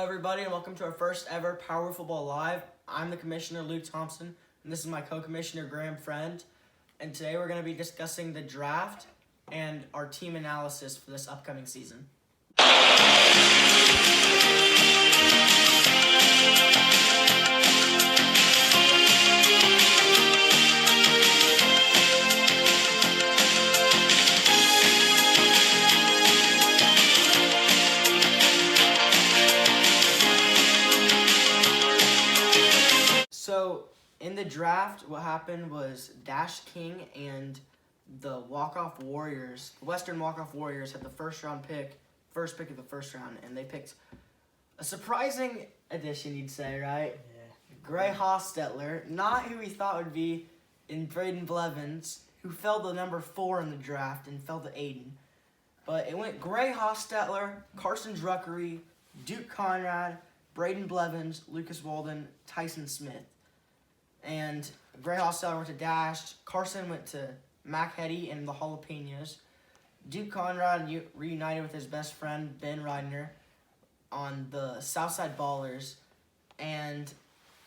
everybody, and welcome to our first ever Power Football Live. I'm the Commissioner, Luke Thompson, and this is my co-commissioner, Graham Friend. And today we're going to be discussing the draft and our team analysis for this upcoming season. So, in the draft, what happened was Dash King and the Walk-Off Warriors, the Western Walk-Off Warriors, had the first pick of the first round, and they picked a surprising addition, you'd say, right? Yeah. Gray Hostetler, not who we thought would be in Braden Blevins, who fell to number 4 in the draft and fell to Aiden. But it went Gray Hostetler, Carson Druckery, Duke Conrad, Braden Blevins, Lucas Walden, Tysen Smith. And Gray Hostetler went to Dash. Carson went to Mac Hetty and the Jalapenos. Duke Conrad reunited with his best friend, Ben Reidner, on the Southside Ballers. And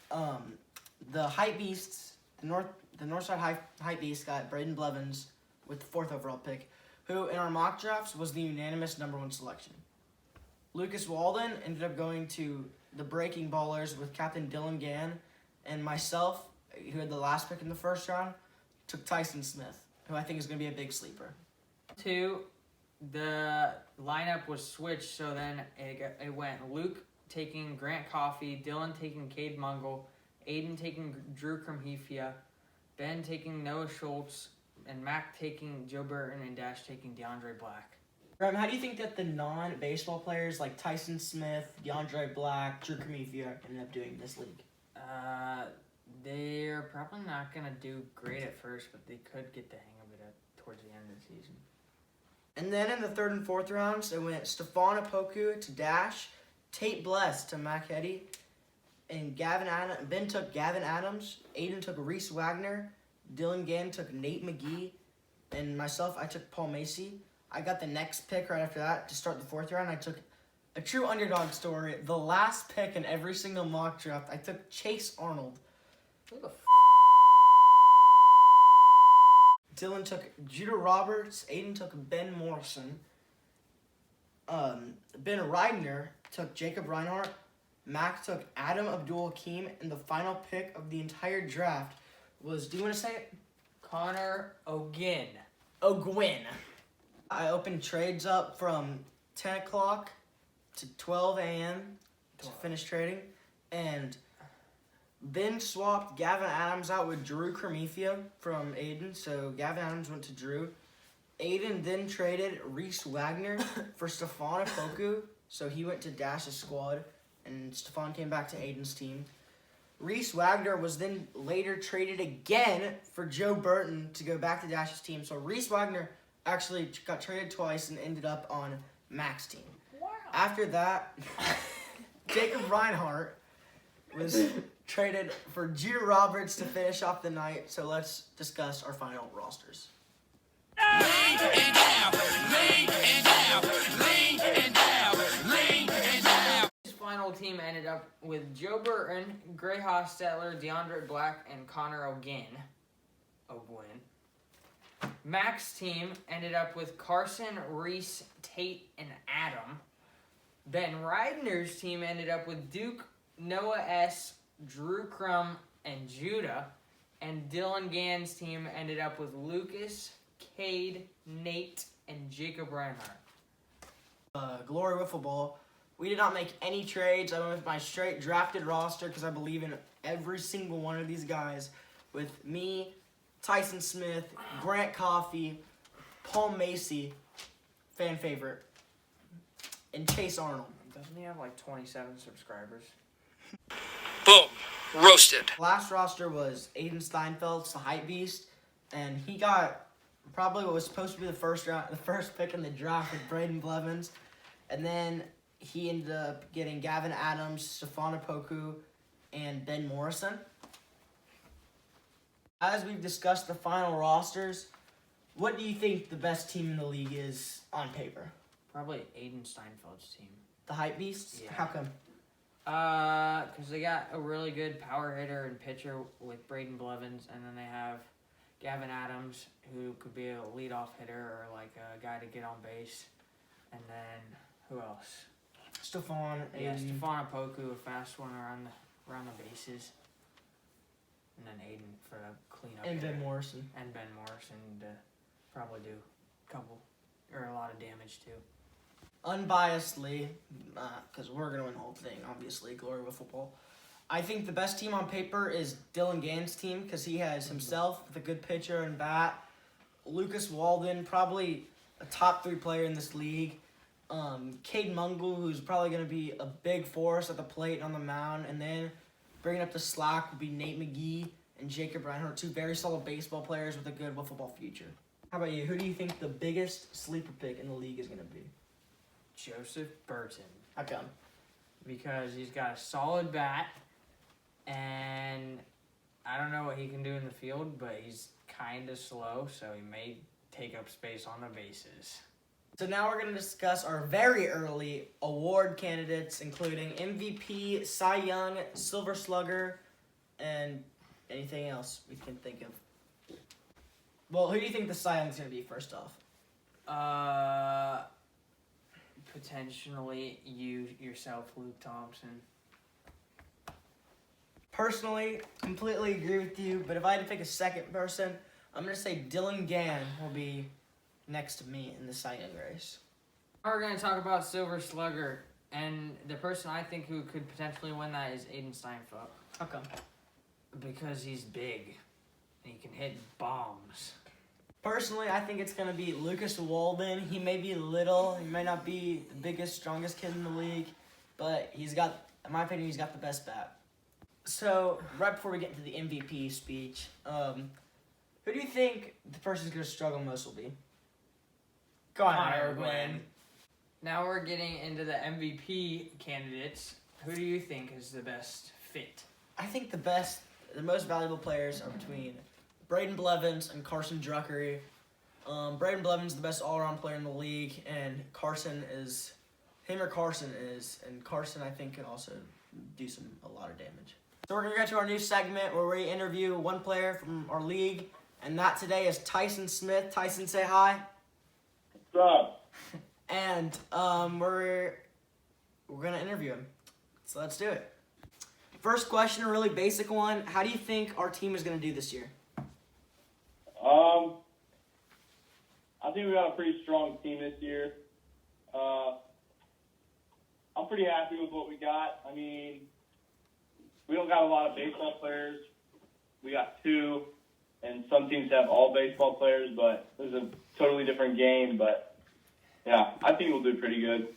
the Hype Beasts, the Northside Hype Beasts got Braden Blevins with the 4th overall pick, who in our mock drafts was the unanimous number 1 selection. Lucas Walden ended up going to the Breaking Ballers with Captain Dylan Gann, and myself, who had the last pick in the first round, took Tysen Smith, who I think is going to be a big sleeper. The lineup was switched, so then it went Luke taking Grant Coffey, Dylan taking Cade Mungle, Aiden taking Drew Krumhefia, Ben taking Noah Schultz, and Mac taking Joe Burton, and Dash taking DeAndre Black. Graham, how do you think that the non-baseball players like Tysen Smith, DeAndre Black, Drew Krumhefia ended up doing in this league? They're probably not going to do great at first, but they could get the hang of it towards the end of the season. And then in the 3rd and 4th rounds, it went Stefan Opoku to Dash, Tate Bless to Mac Hetty, and Ben took Gavin Adams, Aiden took Reese Wagner, Dylan Gann took Nate McGee, and myself, I took Paul Macy. I got the next pick right after that to start the 4th round. I took a true underdog story. The last pick in every single mock draft, I took Chase Arnold. Who the Dylan took Judah Roberts. Aiden took Ben Morrison. Ben Reidner took Jacob Reinhardt. Mac took Adam Abdul-Hakim. And the final pick of the entire draft was, do you want to say it? Connor O'Ginn. O'Gwyn. I opened trades up from 10 o'clock to 12 a.m. to finish trading. And Ben swapped Gavin Adams out with Drew Krumhefia from Aiden. So Gavin Adams went to Drew. Aiden then traded Reese Wagner for Stefan Opoku. So he went to Dash's squad. And Stefan came back to Aiden's team. Reese Wagner was then later traded again for Joe Burton to go back to Dash's team. So Reese Wagner actually got traded twice and ended up on Mac's team. Wow. After that, Jacob Reinhardt was traded for Judah Roberts to finish off the night. So let's discuss our final rosters. His final team ended up with Joe Burton, Gray Hostetler, DeAndre Black, and Connor O'Ginn. Mac's team ended up with Carson, Reese, Tate, and Adam. Ben Reidner's team ended up with Duke, Noah S., Drew Crum, and Judah. And Dylan Gann's team ended up with Lucas, Cade, Nate, and Jacob Reinhardt. Glory Wiffle Ball. We did not make any trades. I went with my straight drafted roster because I believe in every single one of these guys. With me, Tysen Smith, Grant Coffey, Paul Macy, fan favorite, and Chase Arnold. Doesn't he have like 27 subscribers? Boom. Roasted. Last roster was Aiden Steinfeld's the Hype Beast, and he got probably what was supposed to be the first pick in the draft with Braden Blevins, and then he ended up getting Gavin Adams, Stefan Opoku, and Ben Morrison. As we've discussed the final rosters, what do you think the best team in the league is on paper? Probably Aiden Steinfeld's team. The Hype Beasts? Yeah. How come? Because they got a really good power hitter and pitcher with Braden Blevins, and then they have Gavin Adams, who could be a leadoff hitter or like a guy to get on base. And then who else? Stephon. Yeah, Aiden. Stephon Opoku, a fast one around the bases. And then Aiden for the cleanup. And hitter. Ben Morrison. And Ben Morrison to probably do a lot of damage too. Unbiasedly, because we're going to win the whole thing, obviously, glory with football. I think the best team on paper is Dylan Gann's team because he has himself with a good pitcher and bat. Lucas Walden, probably a top 3 player in this league. Cade Mungle, who's probably going to be a big force at the plate and on the mound. And then bringing up the slack would be Nate McGee and Jacob Reinhardt, 2 very solid baseball players with a good football future. How about you? Who do you think the biggest sleeper pick in the league is going to be? Joseph Burton. How come? Because he's got a solid bat, and I don't know what he can do in the field, but he's kind of slow, so he may take up space on the bases. So now we're going to discuss our very early award candidates, including MVP, Cy Young, Silver Slugger, and anything else we can think of. Well, who do you think the Cy Young's going to be first off? Potentially you yourself, Luke Thompson. Personally, completely agree with you, but if I had to pick a second person, I'm going to say Dylan Gann will be next to me in the Cy Young race. We're going to talk about Silver Slugger, and the person I think who could potentially win that is Aiden Steinfeld. How come? Because he's big, and he can hit bombs. Personally, I think it's going to be Lucas Walden. He may be little. He may not be the biggest, strongest kid in the league, but he's got, in my opinion, he's got the best bat. So, right before we get into the MVP speech, who do you think the person who's going to struggle most will be? Go on, Connor Gwynn. Gwynn. Now we're getting into the MVP candidates. Who do you think is the best fit? I think the most valuable players are between Braden Blevins and Carson Druckery. Braden Blevins is the best all-around player in the league, and Carson is, and Carson I think can also do a lot of damage. So we're going to get to our new segment where we interview one player from our league, and that today is Tysen Smith. Tyson, say hi. What's up? And we're going to interview him. So let's do it. First question, a really basic one. How do you think our team is going to do this year? I think we got a pretty strong team this year. I'm pretty happy with what we got. I mean, we don't got a lot of baseball players. We got 2, and some teams have all baseball players, but it's a totally different game. But, yeah, I think we'll do pretty good.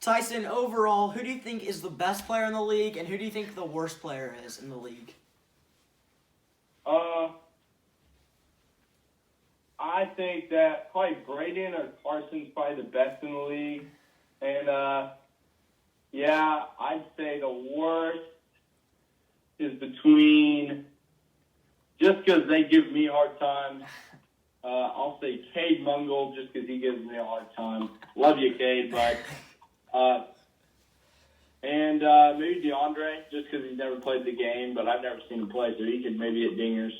Tyson, overall, who do you think is the best player in the league, and who do you think the worst player is in the league? I think that probably Braden or Carson's probably the best in the league. And, yeah, I'd say the worst is between, just because they give me a hard time, I'll say Cade Mungle just because he gives me a hard time. Love you, Cade, but... and maybe DeAndre, just because he's never played the game, but I've never seen him play, so he could maybe hit dingers.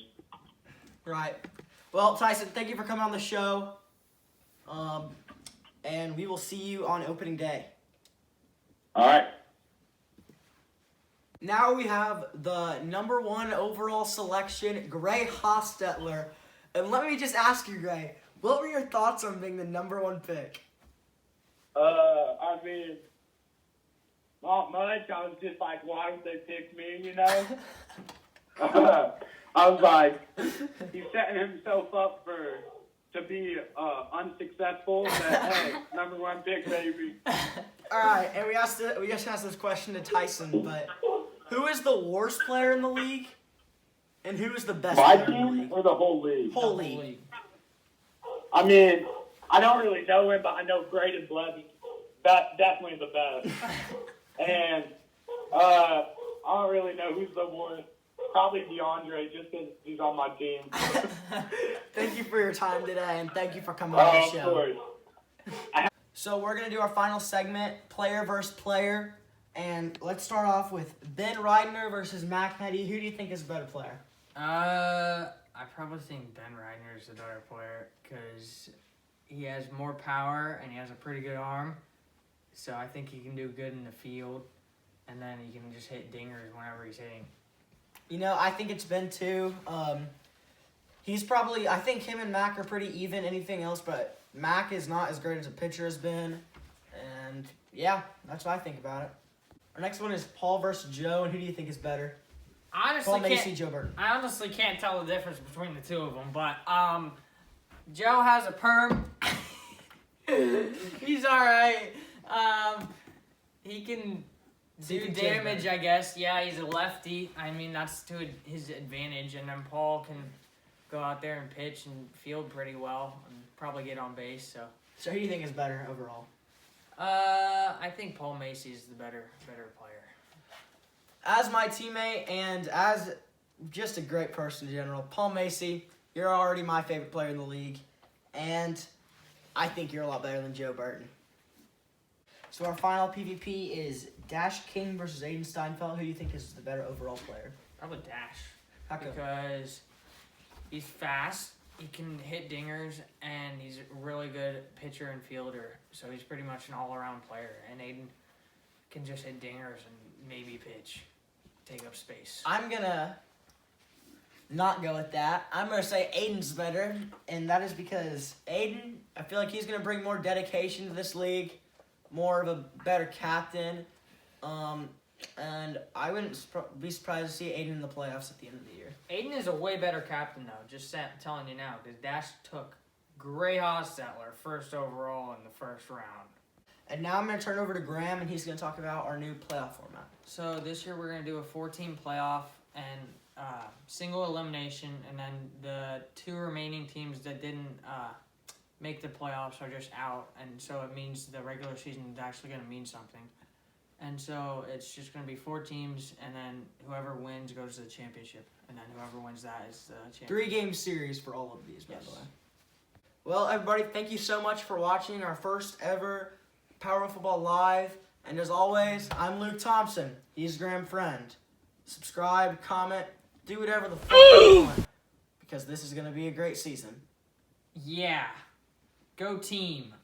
Right. Well, Tyson, thank you for coming on the show. And we will see you on opening day. All right. Now we have the number 1 overall selection, Gray Hostetler. And let me just ask you, Gray, what were your thoughts on being the number 1 pick? I mean, not much. I was just like, why don't they pick me, you know? I was like, he's setting himself up to be unsuccessful. But hey, number 1 pick, baby. All right, and we just asked this question to Tyson, but who is the worst player in the league, and who is the best My player in the team league? or the whole league? Whole league. I mean, I don't really know him, but I know Braden Blevins. That's definitely the best. And I don't really know who's the worst. Probably DeAndre, just because he's on my team. Thank you for your time today, and thank you for coming on the show. Of course. So we're going to do our final segment, player versus player. And let's start off with Ben Reidner versus Mac Petty. Who do you think is a better player? I probably think Ben Reidner is the better player because he has more power and he has a pretty good arm. So I think he can do good in the field, and then he can just hit dingers whenever he's hitting. You know, I think it's Ben too. He's probably, I think him and Mac are pretty even, anything else, but Mac is not as great as a pitcher has been. And yeah, that's what I think about it. Our next one is Paul versus Joe, and who do you think is better? Paul Macy, Joe Burton. I honestly can't tell the difference between the two of them, but Joe has a perm. He's all right. He can do damage, I guess. Yeah, he's a lefty. I mean, that's to his advantage, and then Paul can go out there and pitch and field pretty well and probably get on base. So who do you think is better overall? I think Paul Macy is the better player. As my teammate and as just a great person in general, Paul Macy, you're already my favorite player in the league, and I think you're a lot better than Joe Burton. So our final PvP is Dash King versus Aiden Steinfeld. Who do you think is the better overall player? Probably Dash. How come? Because he's fast, he can hit dingers, and he's a really good pitcher and fielder. So he's pretty much an all-around player. And Aiden can just hit dingers and maybe pitch, take up space. I'm going to not go with that. I'm going to say Aiden's better, and that is because Aiden, I feel like he's going to bring more dedication to this league, more of a better captain, and I wouldn't be surprised to see Aiden in the playoffs at the end of the year. Aiden is a way better captain, though, just telling you now, because Dash took Gray Hostetler first overall in the first round. And now I'm going to turn over to Graham, and he's going to talk about our new playoff format. So this year we're going to do a 4-team playoff and single elimination, and then the 2 remaining teams that didn't make the playoffs are just out, and so it means the regular season is actually going to mean something. And so it's just going to be 4 teams, and then whoever wins goes to the championship, and then whoever wins that is the champion. 3-game series for all of these, by Yes. the way. Well, everybody, thank you so much for watching our first ever Power Football Live. And as always, I'm Luke Thompson. He's Graham Friend. Subscribe, comment, do whatever the fuck you want, because this is going to be a great season. Yeah. Go team.